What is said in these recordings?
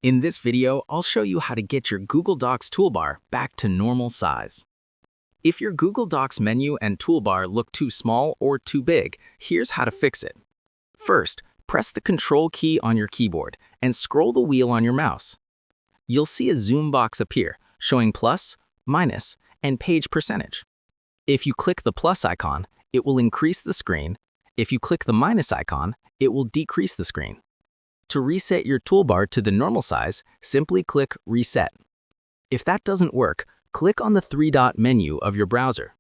In this video, I'll show you how to get your Google Docs toolbar back to normal size. If your Google Docs menu and toolbar look too small or too big, here's how to fix it. First, press the Control key on your keyboard and scroll the wheel on your mouse. You'll see a zoom box appear, showing plus, minus, and page percentage. If you click the plus icon, it will increase the screen. If you click the minus icon, it will decrease the screen. To reset your toolbar to the normal size, simply click Reset. If that doesn't work, click on the three-dot menu of your browser.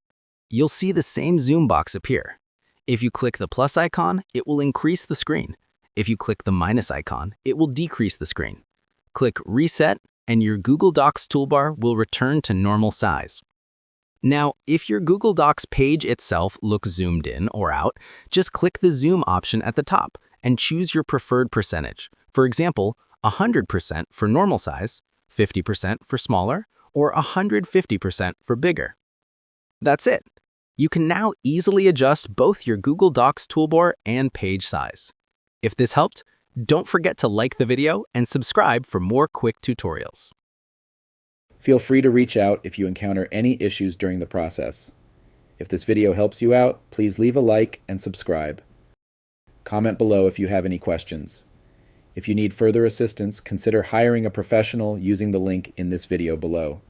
You'll see the same zoom box appear. If you click the plus icon, it will increase the screen. If you click the minus icon, it will decrease the screen. Click Reset, and your Google Docs toolbar will return to normal size. Now, if your Google Docs page itself looks zoomed in or out, just click the zoom option at the top and choose your preferred percentage. For example, 100% for normal size, 50% for smaller, or 150% for bigger. That's it. You can now easily adjust both your Google Docs toolbar and page size. If this helped, don't forget to like the video and subscribe for more quick tutorials. Feel free to reach out if you encounter any issues during the process. If this video helps you out, please leave a like and subscribe. Comment below if you have any questions. If you need further assistance, consider hiring a professional using the link in this video below.